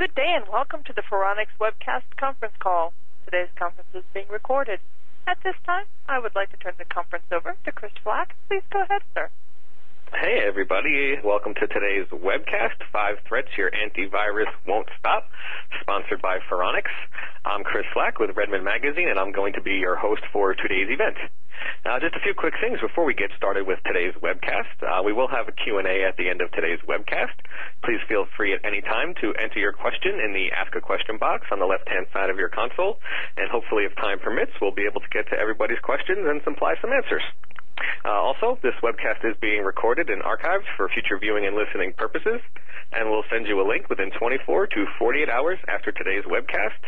Good day and welcome to the Faronics webcast conference call. Today's conference is being recorded. At this time, I would like to turn the conference over to Chris Flack. Please go ahead, sir. Hey, everybody. Welcome to today's webcast, 5 Threats Your Antivirus Won't Stop, sponsored by Faronics. I'm Chris Flack with Redmond Magazine, and I'm going to be your host for today's event. Just a few quick things before we get started with today's webcast. We will have a Q&A at the end of today's webcast. Please feel free at any time to enter your question in the Ask a Question box on the left-hand side of your console, and hopefully, if time permits, we'll be able to get to everybody's questions and supply some answers. Also, this webcast is being recorded and archived for future viewing and listening purposes, and we'll send you a link within 24 to 48 hours after today's webcast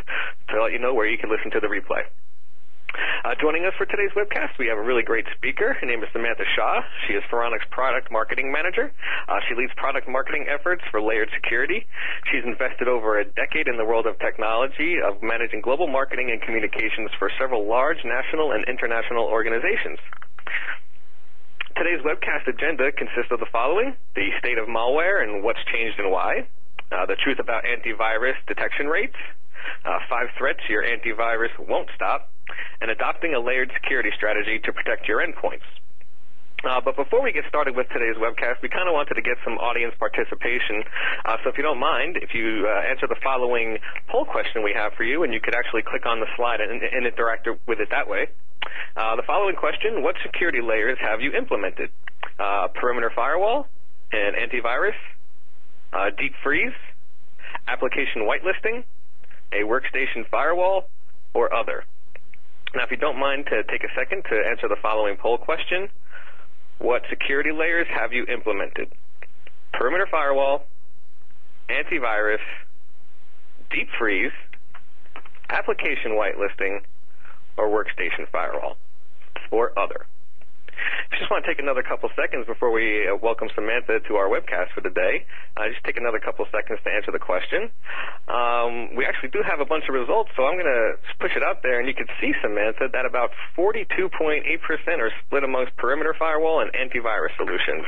to let you know where you can listen to the replay. Joining us for today's webcast, we have a really great speaker. Her name is Samantha Shaw. She is Faronics Product Marketing Manager. She leads product marketing efforts for layered security. She's invested over a decade in the world of technology, of managing global marketing and communications for several large national and international organizations. Today's webcast agenda consists of the following: the state of malware and what's changed and why, the truth about antivirus detection rates, 5 threats your antivirus won't stop, and adopting a layered security strategy to protect your endpoints. But before we get started with today's webcast, we kind of wanted to get some audience participation. So if you don't mind, if you answer the following poll question we have for you, and you could actually click on the slide and interact with it that way. The following question: what security layers have you implemented? Perimeter firewall and antivirus, deep freeze, application whitelisting, a workstation firewall, or other. Now, if you don't mind to take a second to answer the following poll question: what security layers have you implemented? Perimeter firewall, antivirus, deep freeze, application whitelisting, or workstation firewall, or other. I just want to take another couple seconds before we welcome Samantha to our webcast for today. Just take another couple seconds to answer the question. We actually do have a bunch of results, so I'm going to push it out there, and you can see, Samantha, that about 42.8% are split amongst perimeter firewall and antivirus solutions.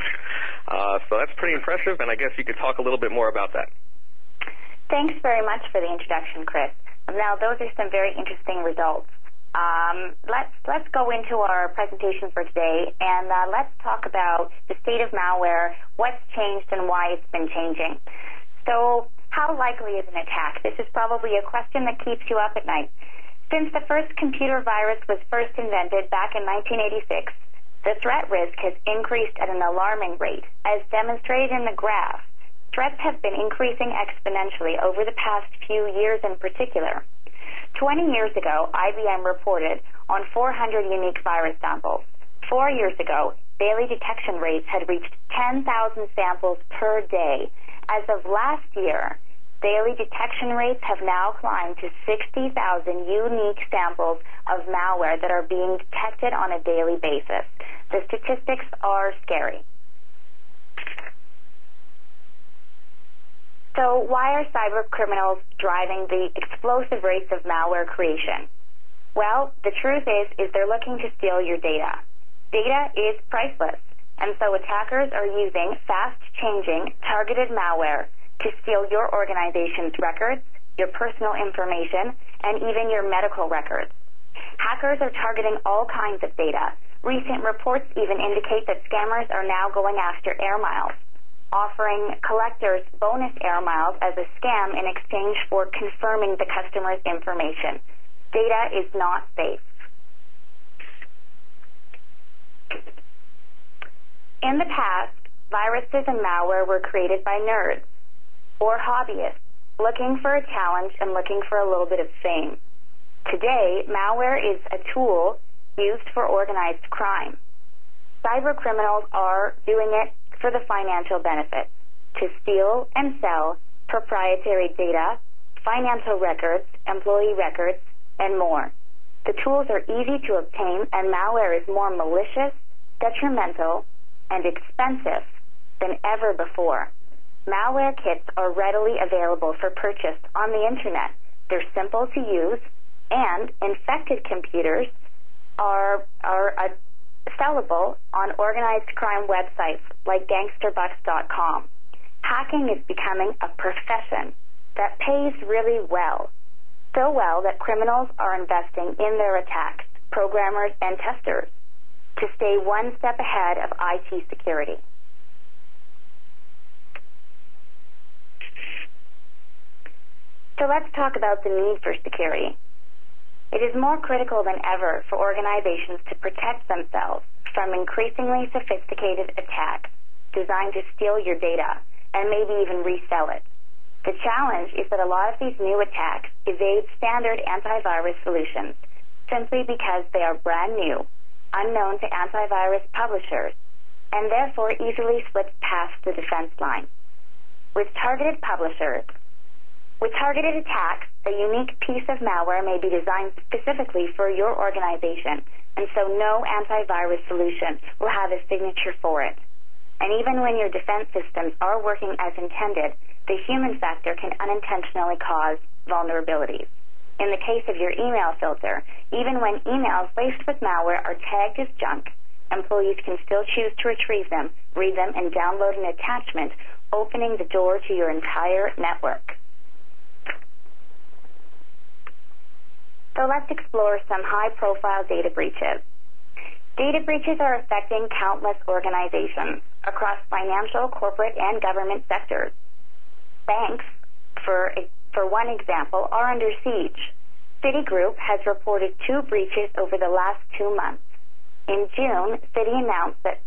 So that's pretty impressive, and I guess you could talk a little bit more about that. Thanks very much for the introduction, Chris. Now, those are some very interesting results. Let's go into our presentation for today, and let's talk about the state of malware, what's changed, and why it's been changing. So, how likely is an attack? This is probably a question that keeps you up at night. Since the first computer virus was first invented back in 1986, the threat risk has increased at an alarming rate. As demonstrated in the graph, threats have been increasing exponentially over the past few years in particular. 20 years ago, IBM reported on 400 unique virus samples. 4 years ago, daily detection rates had reached 10,000 samples per day. As of last year, daily detection rates have now climbed to 60,000 unique samples of malware that are being detected on a daily basis. The statistics are scary. So why are cyber criminals driving the explosive rates of malware creation? Well, the truth is they're looking to steal your data. Data is priceless, and so attackers are using fast-changing, targeted malware to steal your organization's records, your personal information, and even your medical records. Hackers are targeting all kinds of data. Recent reports even indicate that scammers are now going after air miles, offering collectors bonus air miles as a scam in exchange for confirming the customer's information. Data is not safe. In the past, viruses and malware were created by nerds or hobbyists looking for a challenge and looking for a little bit of fame. Today, malware is a tool used for organized crime. Cyber criminals are doing it for the financial benefits, to steal and sell proprietary data, financial records, employee records, and more. The tools are easy to obtain, and malware is more malicious, detrimental, and expensive than ever before. Malware kits are readily available for purchase on the Internet. They're simple to use, and infected computers are sellable on organized crime websites like gangsterbucks.com. Hacking is becoming a profession that that pays really well, so well that criminals are investing in their attacks, programmers and testers, to stay one step ahead of IT security. So let's talk about the need for security. It is more critical than ever for organizations to protect themselves from increasingly sophisticated attacks designed to steal your data and maybe even resell it. The challenge is that a lot of these new attacks evade standard antivirus solutions simply because they are brand new, unknown to antivirus publishers, and therefore easily slip past the defense line. With targeted attacks, a unique piece of malware may be designed specifically for your organization, and so no antivirus solution will have a signature for it. And even when your defense systems are working as intended, the human factor can unintentionally cause vulnerabilities. In the case of your email filter, even when emails laced with malware are tagged as junk, employees can still choose to retrieve them, read them, and download an attachment, opening the door to your entire network. So let's explore some high-profile data breaches. Data breaches are affecting countless organizations across financial, corporate, and government sectors. Banks, for one example, are under siege. Citigroup has reported 2 breaches over the last 2 months. In June, Citi announced that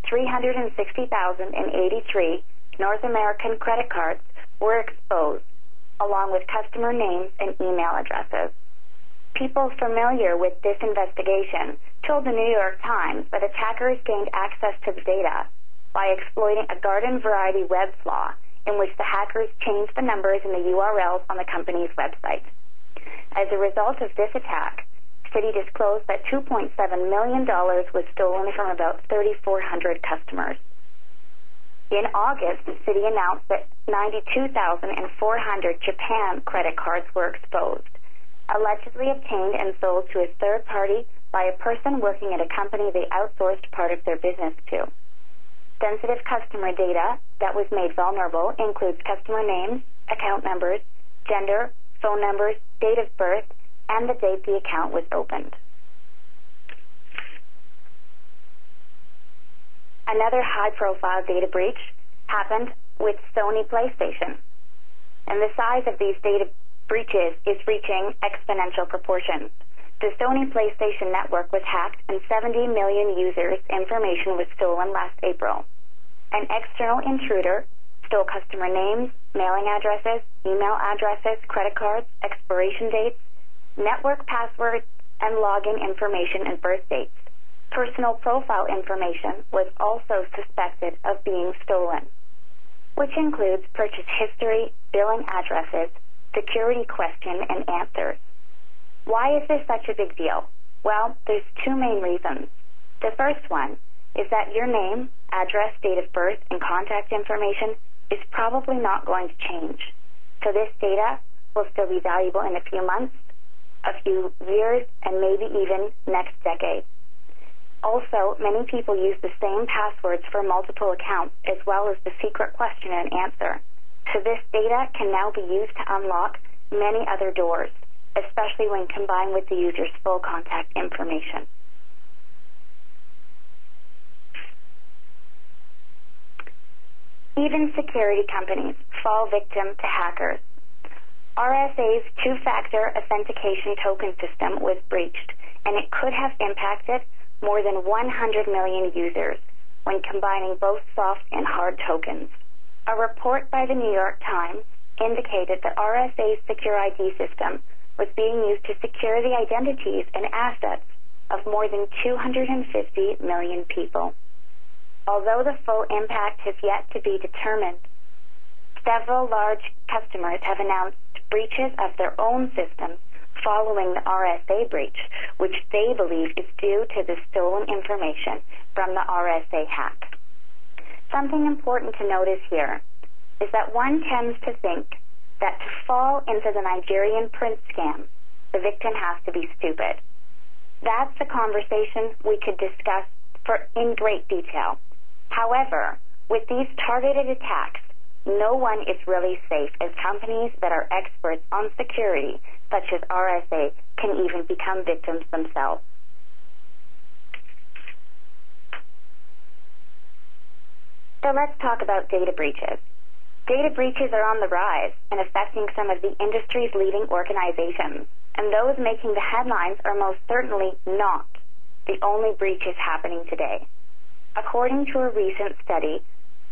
360,083 North American credit cards were exposed, along with customer names and email addresses. People familiar with this investigation told the New York Times that attackers gained access to the data by exploiting a garden variety web flaw in which the hackers changed the numbers in the URLs on the company's website. As a result of this attack, Citi disclosed that $2.7 million was stolen from about 3,400 customers. In August, Citi announced that 92,400 Japan credit cards were exposed, allegedly obtained and sold to a third party by a person working at a company they outsourced part of their business to. Sensitive customer data that was made vulnerable includes customer names, account numbers, gender, phone numbers, date of birth, and the date the account was opened. Another high-profile data breach happened with Sony PlayStation, and the size of these data breaches is reaching exponential proportions. The Sony PlayStation network was hacked and 70 million users' information was stolen last April. An external intruder stole customer names, mailing addresses, email addresses, credit cards, expiration dates, network passwords, and login information and birth dates. Personal profile information was also suspected of being stolen, which includes purchase history, billing addresses, security question and answers. Why is this such a big deal? Well, there's 2 main reasons. The first one is that your name, address, date of birth, and contact information is probably not going to change. So this data will still be valuable in a few months, a few years, and maybe even next decade. Also, many people use the same passwords for multiple accounts as well as the secret question and answer. So this data can now be used to unlock many other doors, especially when combined with the user's full contact information. Even security companies fall victim to hackers. RSA's 2-factor authentication token system was breached, and it could have impacted more than 100 million users when combining both soft and hard tokens. A report by the New York Times indicated that RSA's secure ID system was being used to secure the identities and assets of more than 250 million people. Although the full impact has yet to be determined, several large customers have announced breaches of their own systems following the RSA breach, which they believe is due to the stolen information from the RSA hack. Something important to notice here is that one tends to think that to fall into the Nigerian prince scam, the victim has to be stupid. That's a conversation we could discuss in great detail. However, with these targeted attacks, no one is really safe, as companies that are experts on security, such as RSA, can even become victims themselves. So let's talk about data breaches. Data breaches are on the rise and affecting some of the industry's leading organizations, and those making the headlines are most certainly not the only breaches happening today. According to a recent study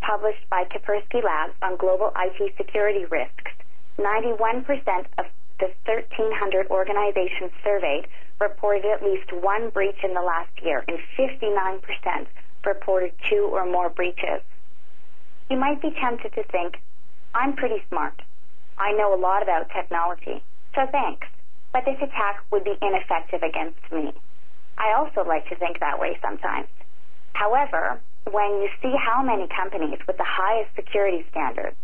published by Kaspersky Labs on global IT security risks, 91% of the 1,300 organizations surveyed reported at least one breach in the last year, and 59% reported 2 or more breaches. You might be tempted to think, I'm pretty smart. I know a lot about technology, so thanks, but this attack would be ineffective against me. I also like to think that way sometimes. However, when you see how many companies with the highest security standards,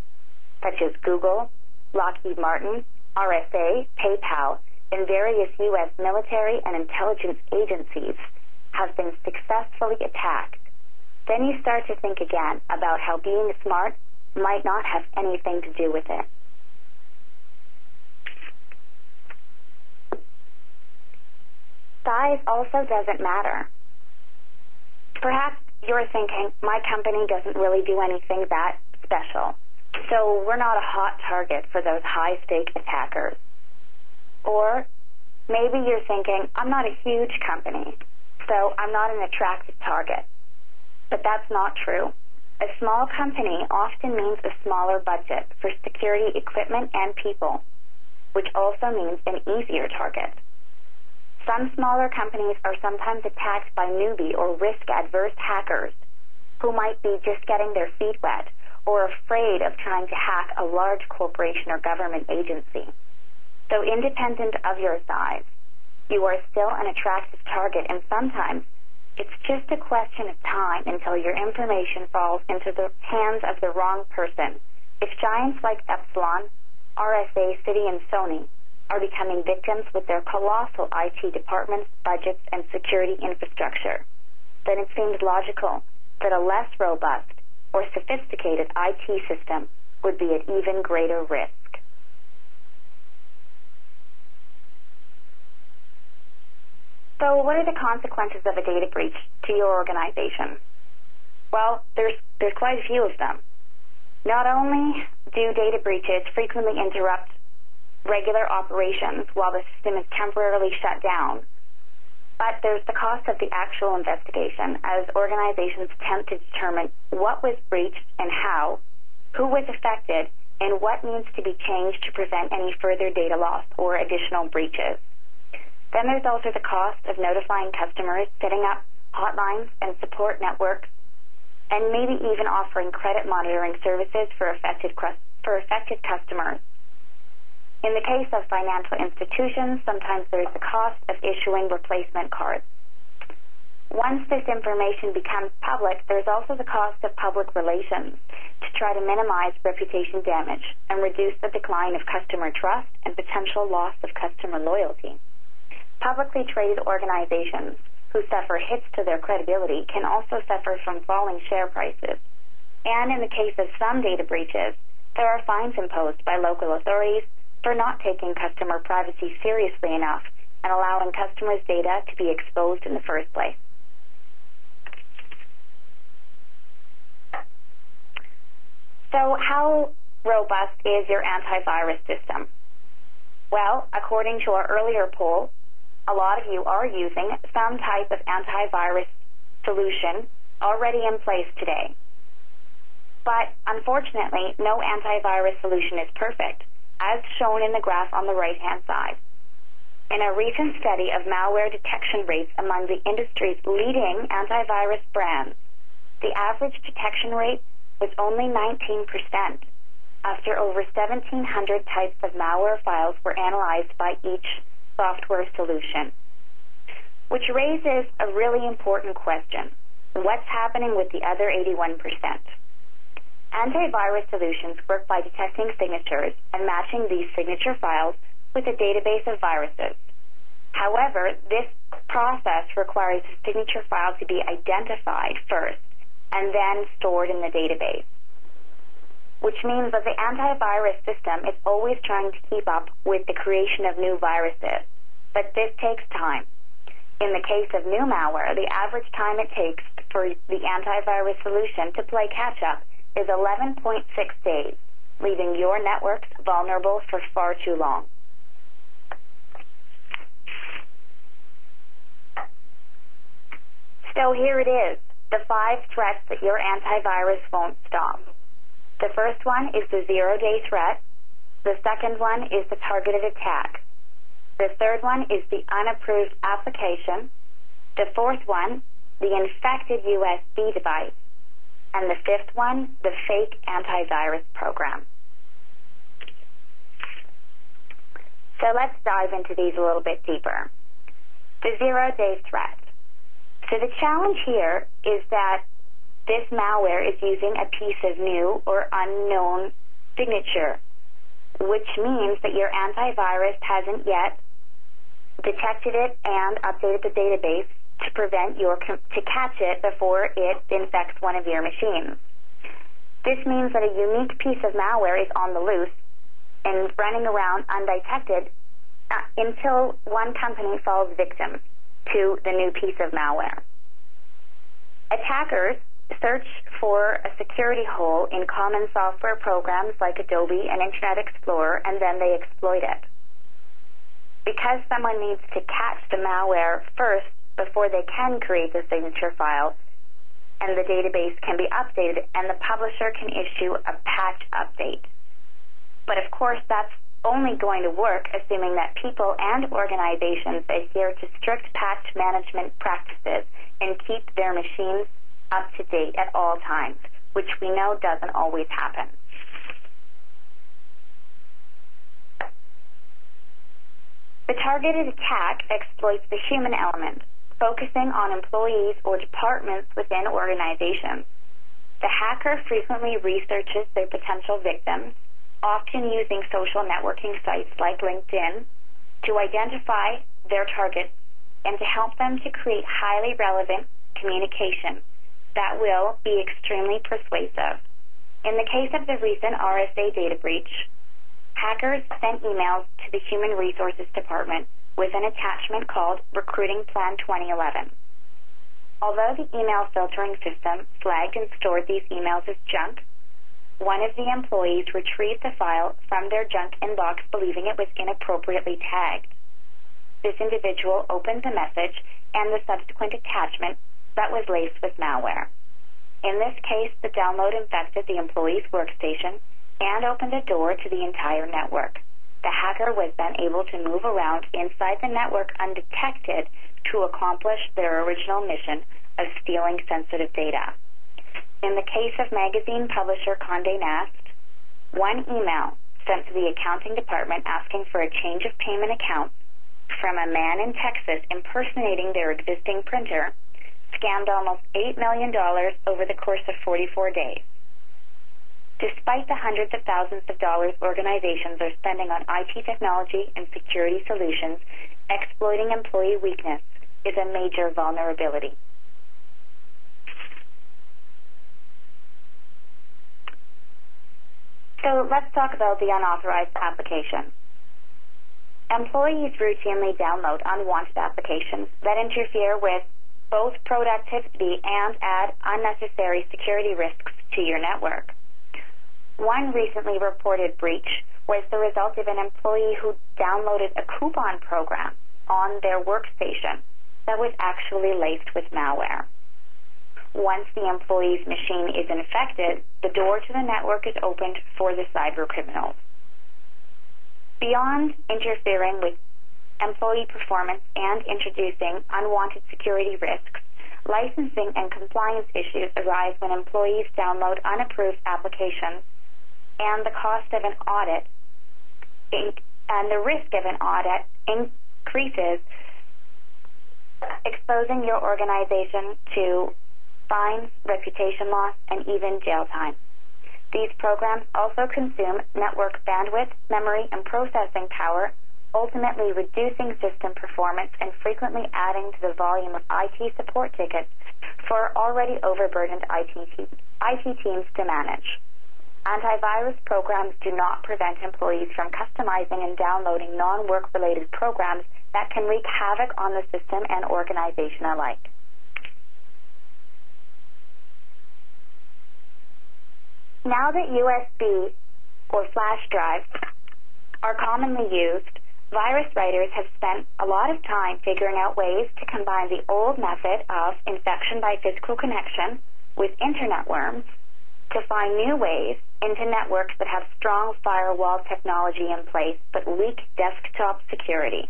such as Google, Lockheed Martin, RSA, PayPal, and various U.S. military and intelligence agencies have been successfully attacked, then you start to think again about how being smart might not have anything to do with it. Size also doesn't matter. Perhaps you're thinking, my company doesn't really do anything that special, so we're not a hot target for those high-stake attackers. Or maybe you're thinking, I'm not a huge company, so I'm not an attractive target. But that's not true. A small company often means a smaller budget for security equipment and people, which also means an easier target. Some smaller companies are sometimes attacked by newbie or risk-adverse hackers who might be just getting their feet wet or afraid of trying to hack a large corporation or government agency. So independent of your size, you are still an attractive target, and sometimes it's just a question of time until your information falls into the hands of the wrong person. If giants like Epsilon, RSA, Citi, and Sony are becoming victims with their colossal IT departments, budgets, and security infrastructure, then it seems logical that a less robust or sophisticated IT system would be at even greater risk. So what are the consequences of a data breach to your organization? Well, there's quite a few of them. Not only do data breaches frequently interrupt regular operations while the system is temporarily shut down, but there's the cost of the actual investigation as organizations attempt to determine what was breached and how, who was affected, and what needs to be changed to prevent any further data loss or additional breaches. Then there's also the cost of notifying customers, setting up hotlines and support networks, and maybe even offering credit monitoring services for affected customers. In the case of financial institutions, sometimes there's the cost of issuing replacement cards. Once this information becomes public, there's also the cost of public relations to try to minimize reputation damage and reduce the decline of customer trust and potential loss of customer loyalty. Publicly traded organizations who suffer hits to their credibility can also suffer from falling share prices. And in the case of some data breaches, there are fines imposed by local authorities for not taking customer privacy seriously enough and allowing customers' data to be exposed in the first place. So how robust is your antivirus system? Well, according to our earlier poll, a lot of you are using some type of antivirus solution already in place today. But unfortunately, no antivirus solution is perfect, as shown in the graph on the right-hand side. In a recent study of malware detection rates among the industry's leading antivirus brands, the average detection rate was only 19% after over 1,700 types of malware files were analyzed by each software solution, which raises a really important question. What's happening with the other 81%? Antivirus solutions work by detecting signatures and matching these signature files with a database of viruses. However, this process requires the signature file to be identified first and then stored in the database. which means that the antivirus system is always trying to keep up with the creation of new viruses. But this takes time. In the case of new malware, the average time it takes for the antivirus solution to play catch-up is 11.6 days, leaving your networks vulnerable for far too long. So here it is, the 5 threats that your antivirus won't stop. The first one is the zero-day threat. The second one is the targeted attack. The third one is the unapproved application. The fourth one, the infected USB device. And the fifth one, the fake antivirus program. So let's dive into these a little bit deeper. The zero-day threat. So the challenge here is that this malware is using a piece of new or unknown signature, which means that your antivirus hasn't yet detected it and updated the database to catch it before it infects one of your machines. This means that a unique piece of malware is on the loose and running around undetected until one company falls victim to the new piece of malware. Attackers search for a security hole in common software programs like Adobe and Internet Explorer, and then they exploit it. Because someone needs to catch the malware first before they can create the signature file, and the database can be updated, and the publisher can issue a patch update. But of course, that's only going to work assuming that people and organizations adhere to strict patch management practices and keep their machines up to date at all times, which we know doesn't always happen. The targeted attack exploits the human element, focusing on employees or departments within organizations. The hacker frequently researches their potential victims, often using social networking sites like LinkedIn, to identify their targets and to help them to create highly relevant communication that will be extremely persuasive. In the case of the recent RSA data breach, hackers sent emails to the Human Resources Department with an attachment called Recruiting Plan 2011. Although the email filtering system flagged and stored these emails as junk, one of the employees retrieved the file from their junk inbox believing it was inappropriately tagged. This individual opened the message and the subsequent attachment that was laced with malware. In this case, the download infected the employee's workstation and opened a door to the entire network. The hacker was then able to move around inside the network undetected to accomplish their original mission of stealing sensitive data. In the case of magazine publisher Condé Nast, one email sent to the accounting department asking for a change of payment account from a man in Texas impersonating their existing printer scammed almost $8 million over the course of 44 days. Despite the hundreds of thousands of dollars organizations are spending on IT technology and security solutions, exploiting employee weakness is a major vulnerability. So let's talk about the unauthorized application. Employees routinely download unwanted applications that interfere with both productivity and add unnecessary security risks to your network. One recently reported breach was the result of an employee who downloaded a coupon program on their workstation that was actually laced with malware. Once the employee's machine is infected, the door to the network is opened for the cyber criminals. Beyond interfering with employee performance and introducing unwanted security risks, licensing and compliance issues arise when employees download unapproved applications, and the cost of an audit and the risk of an audit increases, exposing your organization to fines, reputation loss, and even jail time. These programs also consume network bandwidth, memory, and processing power, ultimately reducing system performance and frequently adding to the volume of IT support tickets for already overburdened IT teams to manage. Antivirus programs do not prevent employees from customizing and downloading non-work-related programs that can wreak havoc on the system and organization alike. Now that USB or flash drives are commonly used, virus writers have spent a lot of time figuring out ways to combine the old method of infection by physical connection with internet worms to find new ways into networks that have strong firewall technology in place but weak desktop security.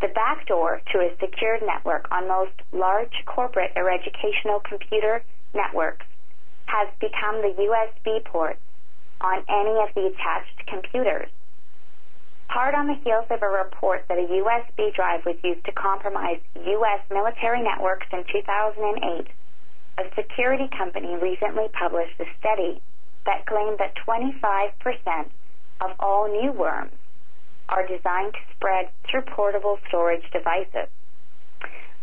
The backdoor to a secured network on most large corporate or educational computer networks has become the USB port on any of the attached computers. Hard on the heels of a report that a USB drive was used to compromise U.S. military networks in 2008, a security company recently published a study that claimed that 25% of all new worms are designed to spread through portable storage devices.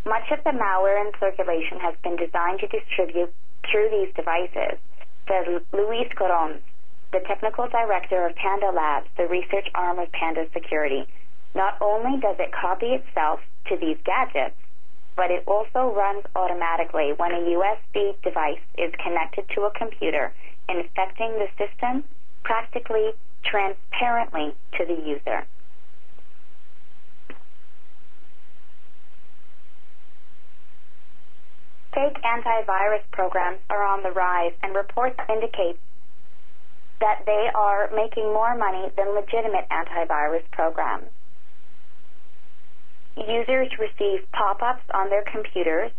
Much of the malware in circulation has been designed to distribute through these devices, says Luis Corons, the technical director of Panda Labs, the research arm of Panda Security. Not only does it copy itself to these gadgets, but it also runs automatically when a USB device is connected to a computer, infecting the system practically transparently to the user. Fake antivirus programs are on the rise, and reports indicate that they are making more money than legitimate antivirus programs. Users receive pop-ups on their computers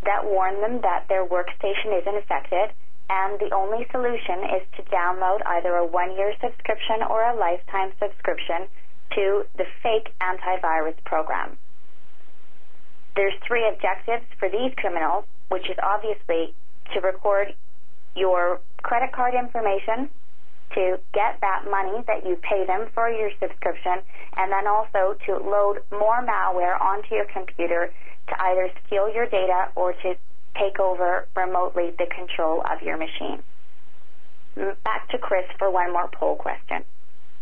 that warn them that their workstation isn't affected, and the only solution is to download either a one-year subscription or a lifetime subscription to the fake antivirus program. There's three objectives for these criminals, which is obviously to record your credit card information, to get that money that you pay them for your subscription, and then also to load more malware onto your computer to either steal your data or to take over remotely the control of your machine. Back to Chris for one more poll question.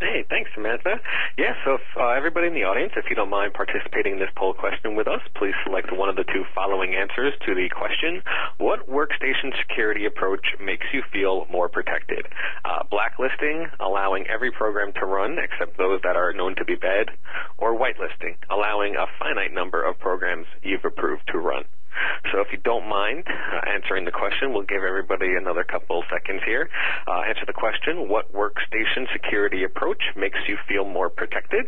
Hey, thanks, Samantha. Yeah, so if everybody in the audience, if you don't mind participating in this poll question with us, please select one of the two following answers to the question: what workstation security approach makes you feel more protected? Blacklisting, allowing every program to run except those that are known to be bad, or whitelisting, allowing a finite number of programs you've approved to run. So if you don't mind answering the question, we'll give everybody another couple seconds here. Answer the question: what workstation security approach makes you feel more protected?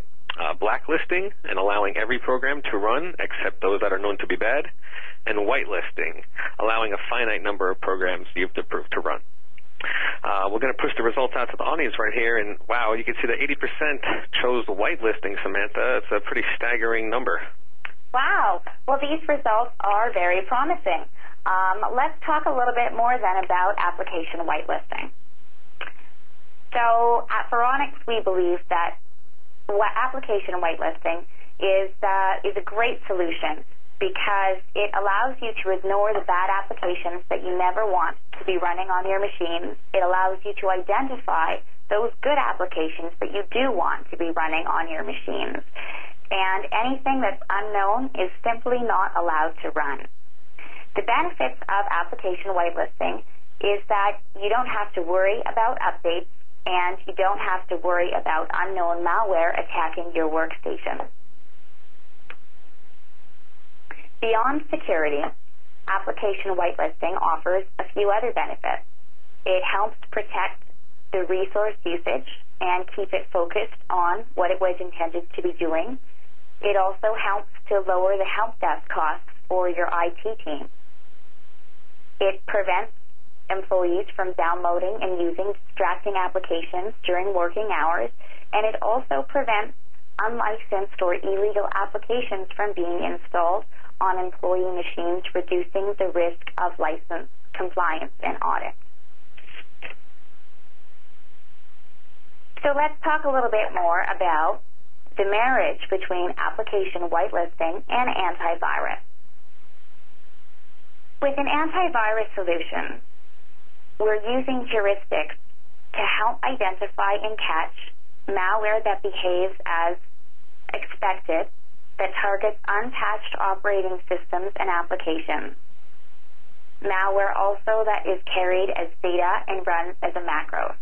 Blacklisting and allowing every program to run except those that are known to be bad, and whitelisting, allowing a finite number of programs you've approved to run. We're going to push the results out to the audience right here, and wow, you can see that 80% chose whitelisting, Samantha. It's a pretty staggering number. Wow. Well, these results are very promising. Let's talk a little bit more then about application whitelisting. So at Faronics, we believe that application whitelisting is a great solution because it allows you to ignore the bad applications that you never want to be running on your machines. It allows you to identify those good applications that you do want to be running on your machines. And anything that's unknown is simply not allowed to run. The benefits of application whitelisting is that you don't have to worry about updates and you don't have to worry about unknown malware attacking your workstation. Beyond security, application whitelisting offers a few other benefits. It helps protect the resource usage and keep it focused on what it was intended to be doing. It also helps to lower the help desk costs for your IT team. It prevents employees from downloading and using distracting applications during working hours, and it also prevents unlicensed or illegal applications from being installed on employee machines, reducing the risk of license compliance and audit. So let's talk a little bit more about the marriage between application whitelisting and antivirus. With an antivirus solution, we're using heuristics to help identify and catch malware that behaves as expected, that targets unpatched operating systems and applications. Malware also that is carried as data and runs as a macro.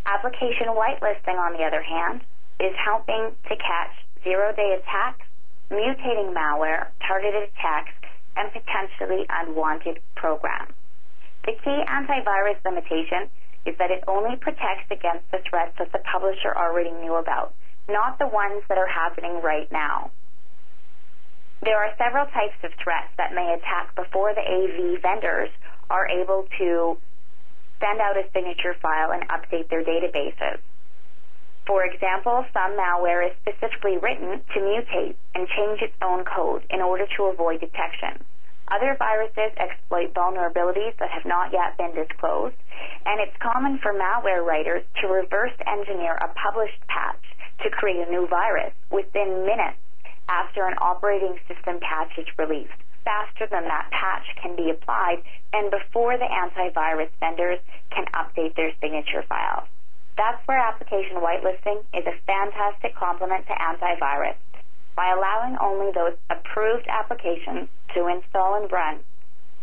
Application whitelisting, on the other hand, is helping to catch zero-day attacks, mutating malware, targeted attacks, and potentially unwanted programs. The key antivirus limitation is that it only protects against the threats that the publisher already knew about, not the ones that are happening right now. There are several types of threats that may attack before the AV vendors are able to send out a signature file and update their databases. For example, some malware is specifically written to mutate and change its own code in order to avoid detection. Other viruses exploit vulnerabilities that have not yet been disclosed, and it's common for malware writers to reverse engineer a published patch to create a new virus within minutes after an operating system patch is released, faster than that patch can be applied and before the antivirus vendors can update their signature files. That's where application whitelisting is a fantastic complement to antivirus. By allowing only those approved applications to install and run,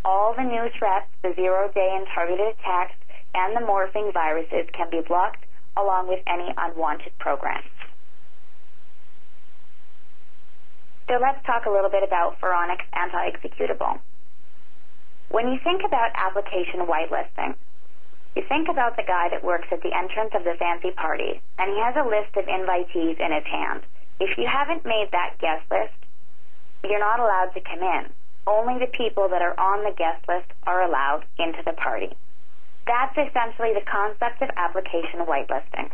all the new threats, the zero-day and targeted attacks, and the morphing viruses can be blocked along with any unwanted programs. So let's talk a little bit about Faronics anti-executable. When you think about application whitelisting, you think about the guy that works at the entrance of the fancy party, and he has a list of invitees in his hand. If you haven't made that guest list, you're not allowed to come in. Only the people that are on the guest list are allowed into the party. That's essentially the concept of application whitelisting.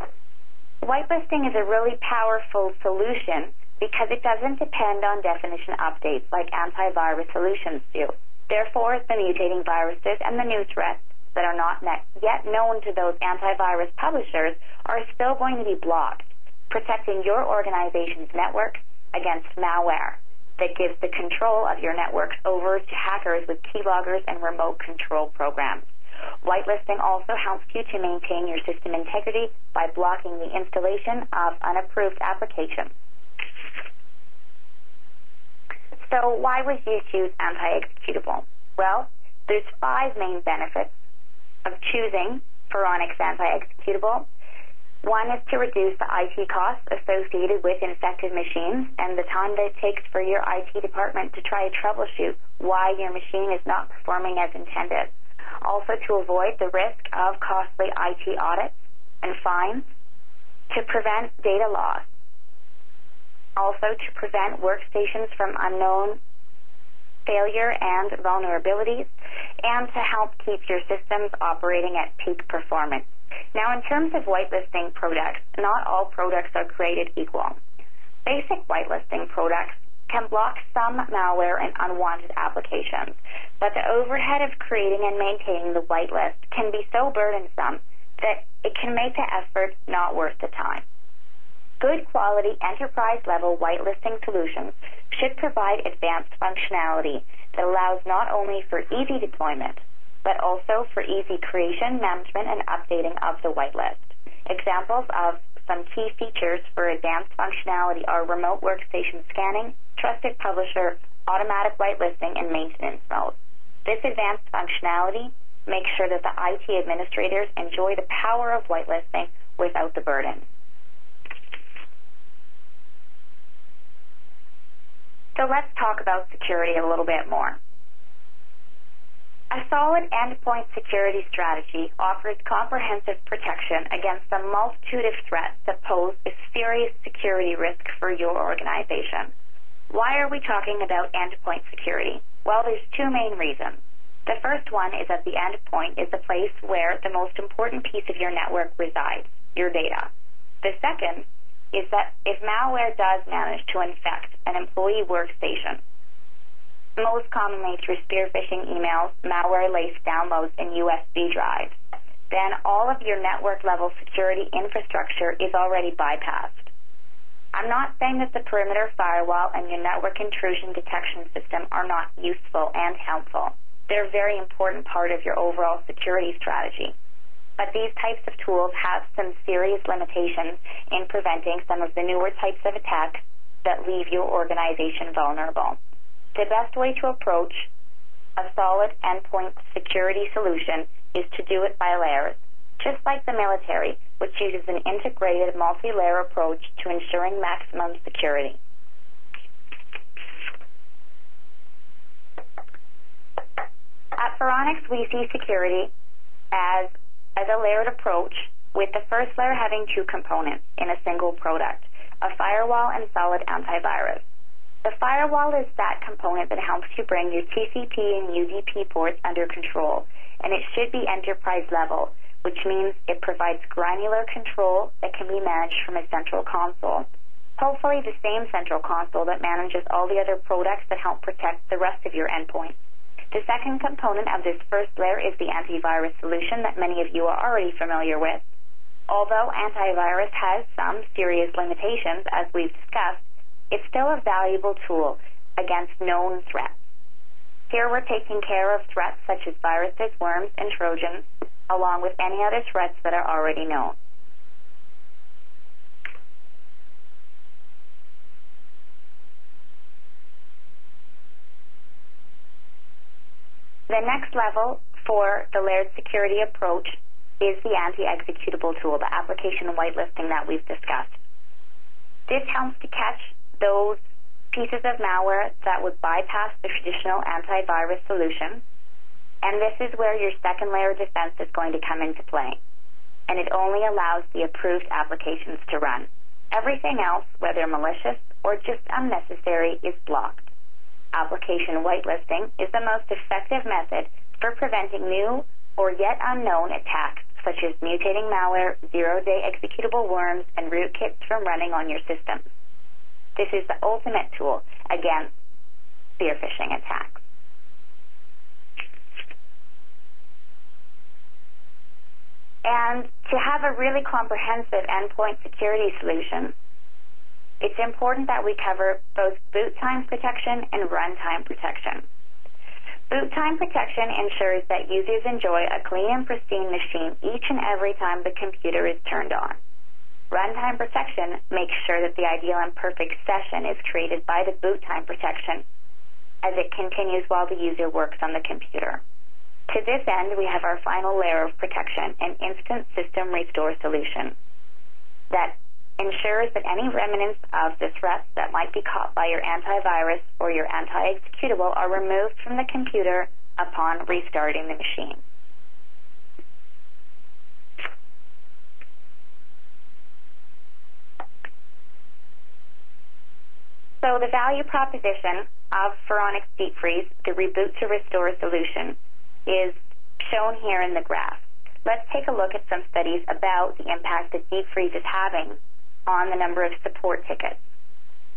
Whitelisting is a really powerful solution because it doesn't depend on definition updates like antivirus solutions do. Therefore, the mutating viruses and the new threats that are not yet known to those antivirus publishers are still going to be blocked, protecting your organization's network against malware that gives the control of your networks over to hackers with keyloggers and remote control programs. Whitelisting also helps you to maintain your system integrity by blocking the installation of unapproved applications. So why would you choose anti-executable? Well, there's 5 main benefits of choosing Faronics anti-executable. One is to reduce the IT costs associated with infected machines and the time that it takes for your IT department to try to troubleshoot why your machine is not performing as intended. Also to avoid the risk of costly IT audits and fines, to prevent data loss, also to prevent workstations from unknown failure and vulnerabilities, and to help keep your systems operating at peak performance. Now, in terms of whitelisting products, not all products are created equal. Basic whitelisting products can block some malware and unwanted applications, but the overhead of creating and maintaining the whitelist can be so burdensome that it can make the effort not worth the time. Good quality enterprise-level whitelisting solutions should provide advanced functionality that allows not only for easy deployment, but also for easy creation, management, and updating of the whitelist. Examples of some key features for advanced functionality are remote workstation scanning, trusted publisher, automatic whitelisting, and maintenance mode. This advanced functionality makes sure that the IT administrators enjoy the power of whitelisting without the burden. So let's talk about security a little bit more. A solid endpoint security strategy offers comprehensive protection against a multitude of threats that pose a serious security risk for your organization. Why are we talking about endpoint security? Well, there's 2 main reasons. The first one is that the endpoint is the place where the most important piece of your network resides, your data. The second is that if malware does manage to infect an employee workstation, most commonly through spear phishing emails, malware-laced downloads, and USB drives, then all of your network-level security infrastructure is already bypassed. I'm not saying that the perimeter firewall and your network intrusion detection system are not useful and helpful. They're a very important part of your overall security strategy. but these types of tools have some serious limitations in preventing some of the newer types of attacks that leave your organization vulnerable. The best way to approach a solid endpoint security solution is to do it by layers, just like the military, which uses an integrated multi-layer approach to ensuring maximum security. At Faronics, we see security as a layered approach, with the first layer having two components in a single product, a firewall and solid antivirus. The firewall is that component that helps you bring your TCP and UDP ports under control, and it should be enterprise level, which means it provides granular control that can be managed from a central console. Hopefully the same central console that manages all the other products that help protect the rest of your endpoints. The second component of this first layer is the antivirus solution that many of you are already familiar with. Although antivirus has some serious limitations, as we've discussed, it's still a valuable tool against known threats. Here we're taking care of threats such as viruses, worms, and Trojans, along with any other threats that are already known. The next level for the layered security approach is the anti-executable tool, the application whitelisting that we've discussed. This helps to catch those pieces of malware that would bypass the traditional antivirus solution, and this is where your second layer of defense is going to come into play, and it only allows the approved applications to run. Everything else, whether malicious or just unnecessary, is blocked. Application whitelisting is the most effective method for preventing new or yet unknown attacks, such as mutating malware, zero-day executable worms, and rootkits from running on your systems. This is the ultimate tool against spear phishing attacks. And to have a really comprehensive endpoint security solution, it's important that we cover both boot time protection and runtime protection. Boot time protection ensures that users enjoy a clean and pristine machine each and every time the computer is turned on. Runtime protection makes sure that the ideal and perfect session is created by the boot time protection as it continues while the user works on the computer. To this end, we have our final layer of protection, an instant system restore solution that ensures that any remnants of the threats that might be caught by your antivirus or your anti-executable are removed from the computer upon restarting the machine. So the value proposition of Faronics Deep Freeze, the reboot to restore solution, is shown here in the graph. Let's take a look at some studies about the impact that Deep Freeze is having on the number of support tickets.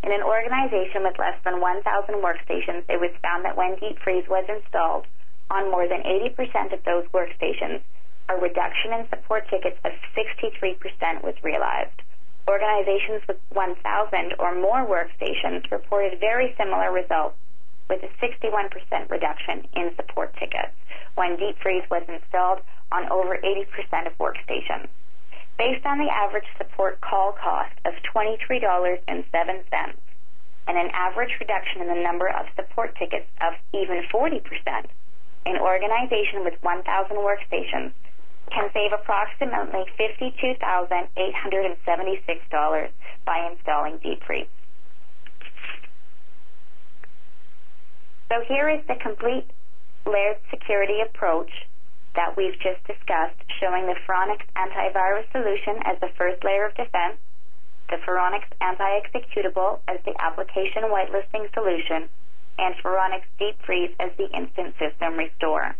In an organization with less than 1,000 workstations, it was found that when Deep Freeze was installed on more than 80% of those workstations, a reduction in support tickets of 63% was realized. Organizations with 1,000 or more workstations reported very similar results, with a 61% reduction in support tickets when Deep Freeze was installed on over 80% of workstations. Based on the average support call cost of $23.07 and an average reduction in the number of support tickets of even 40%, an organization with 1,000 workstations can save approximately $52,876 by installing Deep Freeze. So here is the complete layered security approach that we've just discussed, showing the Faronics antivirus solution as the first layer of defense, the Faronics anti-executable as the application whitelisting solution, and Faronics Deep Freeze as the instant system restore.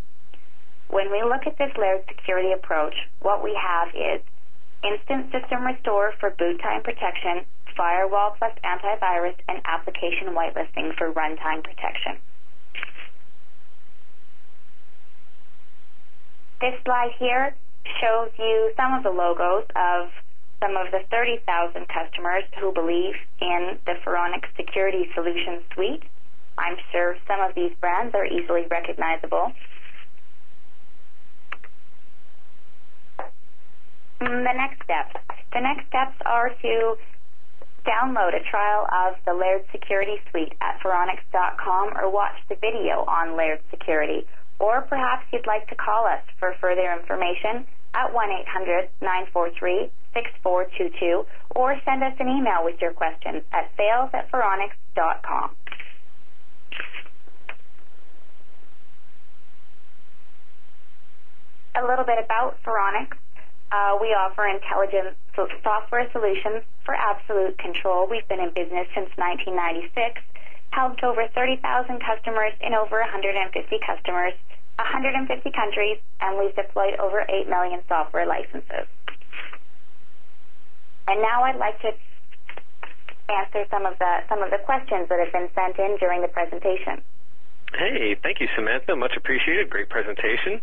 When we look at this layered security approach, what we have is instant system restore for boot time protection, firewall plus antivirus, and application whitelisting for runtime protection. This slide here shows you some of the logos of some of the 30,000 customers who believe in the Faronics Security Solutions Suite. I'm sure some of these brands are easily recognizable. The next steps. The next steps are to download a trial of the Laird Security Suite at Faronics.com or watch the video on Laird Security. Or perhaps you'd like to call us for further information at 1-800-943-6422 or send us an email with your questions at sales@Faronics.com. A little bit about Faronics. We offer intelligent software solutions for absolute control. We've been in business since 1996, helped over 30,000 customers in over 150 countries, and we've deployed over 8 million software licenses. And now I'd like to answer some of the questions that have been sent in during the presentation. Hey, thank you, Samantha. Much appreciated. Great presentation.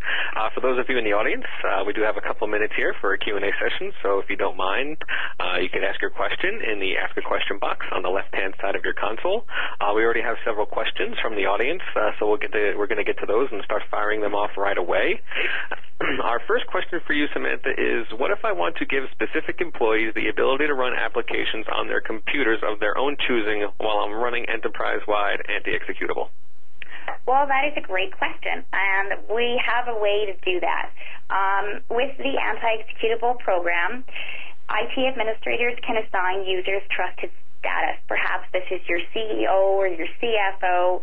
For those of you in the audience, we do have a couple minutes here for a Q&A session, so if you don't mind, you can ask your question in the Ask a Question box on the left-hand side of your console. We already have several questions from the audience, so we're going to get to those and start firing them off right away. Our first question for you, Samantha, is what if I want to give specific employees the ability to run applications on their computers of their own choosing while I'm running enterprise-wide anti-executable? Well, that is a great question, and we have a way to do that. With the anti-executable program, IT administrators can assign users trusted status. Perhaps this is your CEO or your CFO,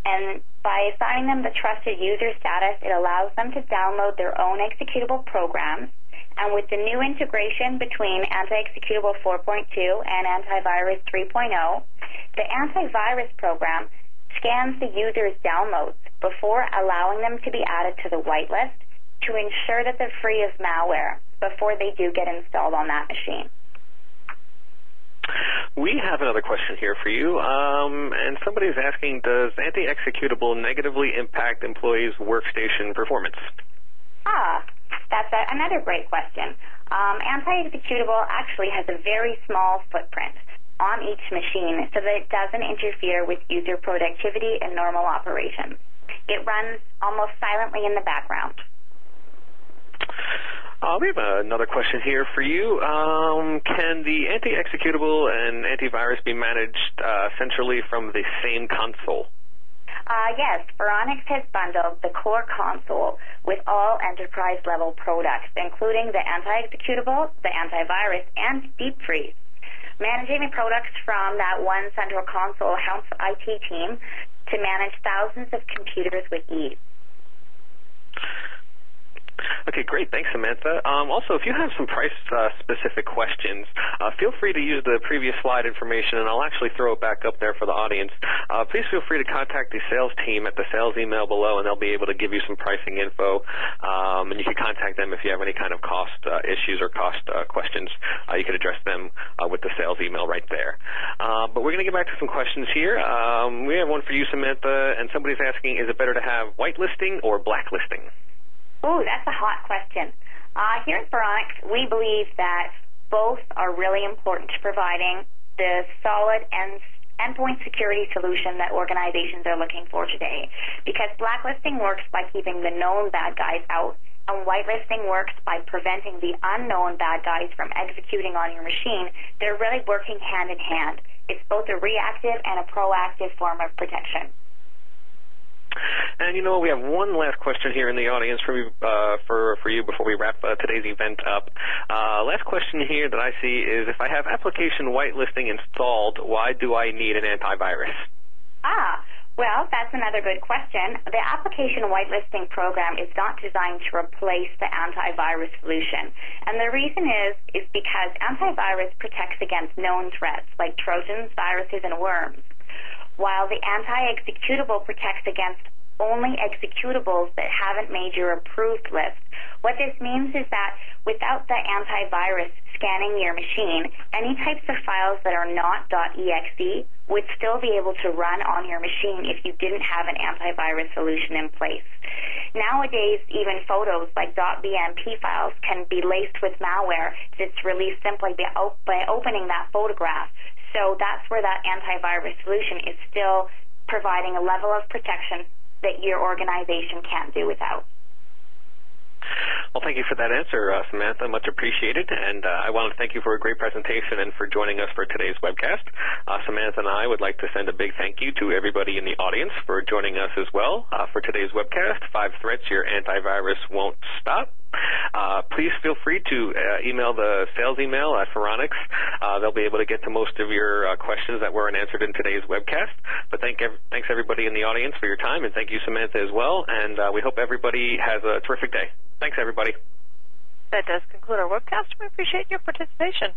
and by assigning them the trusted user status, it allows them to download their own executable programs. And with the new integration between Anti-Executable 4.2 and Antivirus 3.0, the antivirus program scans the user's downloads before allowing them to be added to the whitelist to ensure that they're free of malware before they do get installed on that machine. We have another question here for you, and somebody's asking, does anti-executable negatively impact employees' workstation performance? That's another great question. Anti-executable actually has a very small footprint on each machine so that it doesn't interfere with user productivity and normal operations. It runs almost silently in the background. We have another question here for you. Can the anti-executable and antivirus be managed centrally from the same console? Yes, Faronics has bundled the core console with all enterprise-level products, including the anti-executable, the antivirus, and deep freeze. Managing the products from that one central console helps IT team to manage thousands of computers with ease. Okay, great. Thanks, Samantha. Also, if you have some price-specific questions, feel free to use the previous slide information, and I'll actually throw it back up there for the audience. Please feel free to contact the sales team at the sales email below, and they'll be able to give you some pricing info, and you can contact them if you have any kind of cost issues or cost questions. You can address them with the sales email right there. But we're going to get back to some questions here. We have one for you, Samantha, and somebody's asking, is it better to have whitelisting or blacklisting? Oh, that's a hot question. Here at Faronics, we believe that both are really important to providing the solid endpoint security solution that organizations are looking for today. Because blacklisting works by keeping the known bad guys out, and whitelisting works by preventing the unknown bad guys from executing on your machine. They're really working hand in hand. It's both a reactive and a proactive form of protection. And you know, we have one last question here in the audience for you before we wrap today's event up. Last question here that I see is, if I have application whitelisting installed, why do I need an antivirus? Well, that's another good question. The application whitelisting program is not designed to replace the antivirus solution. And the reason is because antivirus protects against known threats like Trojans, viruses, and worms, while the anti-executable protects against only executables that haven't made your approved list. What this means is that without the antivirus scanning your machine, any types of files that are not .exe would still be able to run on your machine if you didn't have an antivirus solution in place. Nowadays, even photos like .bmp files can be laced with malware that's released simply by opening that photograph. So that's where that antivirus solution is still providing a level of protection that your organization can't do without. Well, thank you for that answer, Samantha. Much appreciated. And I want to thank you for a great presentation and for joining us for today's webcast. Samantha and I would like to send a big thank you to everybody in the audience for joining us as well for today's webcast, 5 Threats Your Antivirus Won't Stop. Please feel free to email the sales email at Faronics. They'll be able to get to most of your questions that weren't answered in today's webcast. But thanks everybody in the audience for your time, and thank you, Samantha, as well. And we hope everybody has a terrific day. Thanks, everybody. That does conclude our webcast. We appreciate your participation.